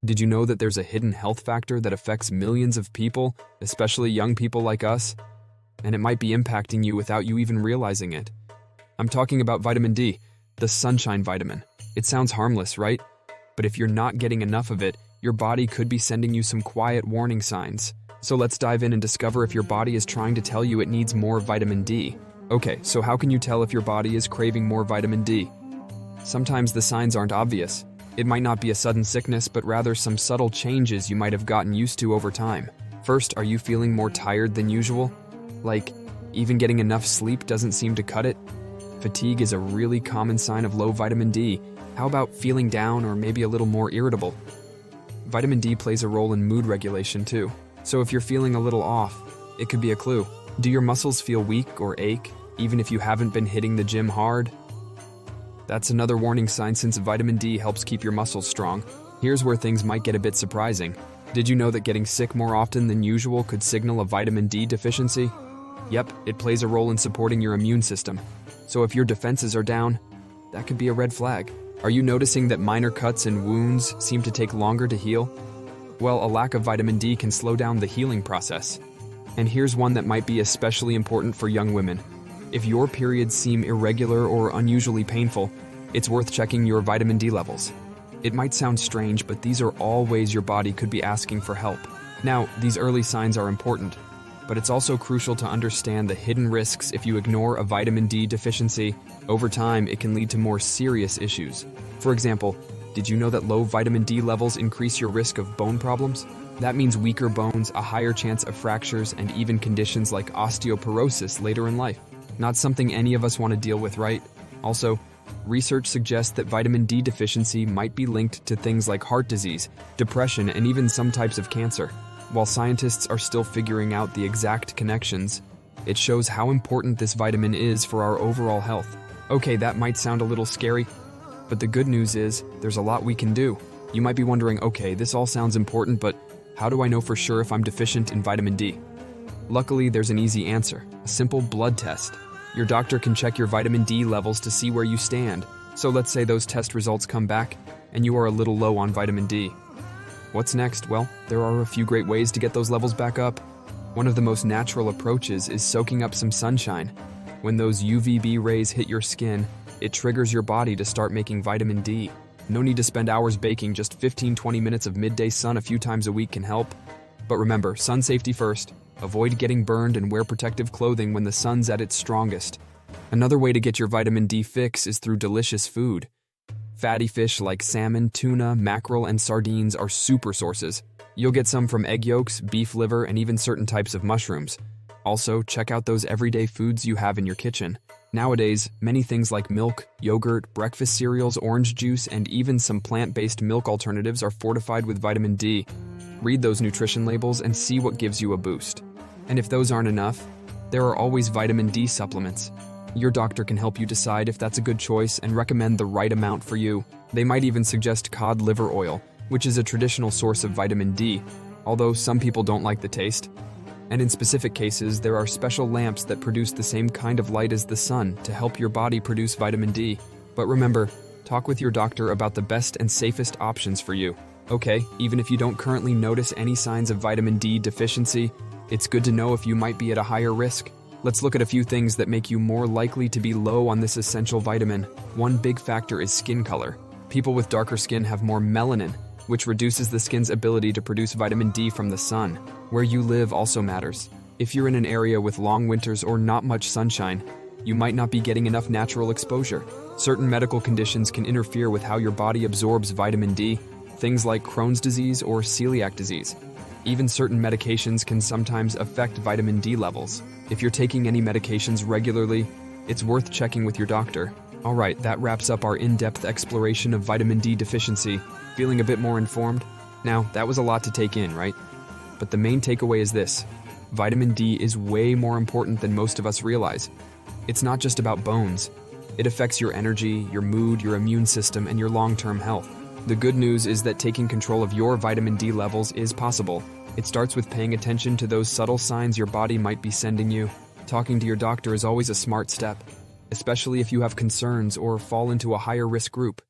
Did you know that there's a hidden health factor that affects millions of people, especially young people like us? And it might be impacting you without you even realizing it. I'm talking about vitamin D, the sunshine vitamin. It sounds harmless, right? But if you're not getting enough of it, your body could be sending you some quiet warning signs. So let's dive in and discover if your body is trying to tell you it needs more vitamin D. Okay, so how can you tell if your body is craving more vitamin D? Sometimes the signs aren't obvious. It might not be a sudden sickness, but rather some subtle changes you might have gotten used to over time. First, are you feeling more tired than usual? Like, even getting enough sleep doesn't seem to cut it? Fatigue is a really common sign of low vitamin D. How about feeling down or maybe a little more irritable? Vitamin D plays a role in mood regulation too. So if you're feeling a little off, it could be a clue. Do your muscles feel weak or ache, even if you haven't been hitting the gym hard? That's another warning sign since vitamin D helps keep your muscles strong. Here's where things might get a bit surprising. Did you know that getting sick more often than usual could signal a vitamin D deficiency? Yep, it plays a role in supporting your immune system. So if your defenses are down, that could be a red flag. Are you noticing that minor cuts and wounds seem to take longer to heal? Well, a lack of vitamin D can slow down the healing process. And here's one that might be especially important for young women. If your periods seem irregular or unusually painful, it's worth checking your vitamin D levels. It might sound strange, but these are all ways your body could be asking for help. Now, these early signs are important, but it's also crucial to understand the hidden risks. If you ignore a vitamin D deficiency, over time it can lead to more serious issues. For example, did you know that low vitamin D levels increase your risk of bone problems? That means weaker bones, a higher chance of fractures, and even conditions like osteoporosis later in life. Not something any of us want to deal with, right? Also, research suggests that vitamin D deficiency might be linked to things like heart disease, depression, and even some types of cancer. While scientists are still figuring out the exact connections, it shows how important this vitamin is for our overall health. Okay, that might sound a little scary, but the good news is there's a lot we can do. You might be wondering, okay, this all sounds important, but how do I know for sure if I'm deficient in vitamin D? Luckily, there's an easy answer, a simple blood test. Your doctor can check your vitamin D levels to see where you stand. So let's say those test results come back and you are a little low on vitamin D. What's next? Well, there are a few great ways to get those levels back up. One of the most natural approaches is soaking up some sunshine. When those UVB rays hit your skin, it triggers your body to start making vitamin D. No need to spend hours baking, just 15-20 minutes of midday sun a few times a week can help. But remember, sun safety first. Avoid getting burned and wear protective clothing when the sun's at its strongest. Another way to get your vitamin D fix is through delicious food. Fatty fish like salmon, tuna, mackerel, and sardines are super sources. You'll get some from egg yolks, beef liver, and even certain types of mushrooms. Also, check out those everyday foods you have in your kitchen. Nowadays, many things like milk, yogurt, breakfast cereals, orange juice, and even some plant-based milk alternatives are fortified with vitamin D. Read those nutrition labels and see what gives you a boost. And if those aren't enough, there are always vitamin D supplements. Your doctor can help you decide if that's a good choice and recommend the right amount for you. They might even suggest cod liver oil, which is a traditional source of vitamin D, although some people don't like the taste. And in specific cases, there are special lamps that produce the same kind of light as the sun to help your body produce vitamin D. But remember, talk with your doctor about the best and safest options for you. Okay, even if you don't currently notice any signs of vitamin D deficiency, it's good to know if you might be at a higher risk. Let's look at a few things that make you more likely to be low on this essential vitamin. One big factor is skin color. People with darker skin have more melanin, which reduces the skin's ability to produce vitamin D from the sun. Where you live also matters. If you're in an area with long winters or not much sunshine, you might not be getting enough natural exposure. Certain medical conditions can interfere with how your body absorbs vitamin D, things like Crohn's disease or celiac disease. Even certain medications can sometimes affect vitamin D levels. If you're taking any medications regularly, it's worth checking with your doctor. Alright, that wraps up our in-depth exploration of vitamin D deficiency. Feeling a bit more informed? Now, that was a lot to take in, right? But the main takeaway is this: vitamin D is way more important than most of us realize. It's not just about bones. It affects your energy, your mood, your immune system, and your long-term health. The good news is that taking control of your vitamin D levels is possible. It starts with paying attention to those subtle signs your body might be sending you. Talking to your doctor is always a smart step, especially if you have concerns or fall into a higher risk group.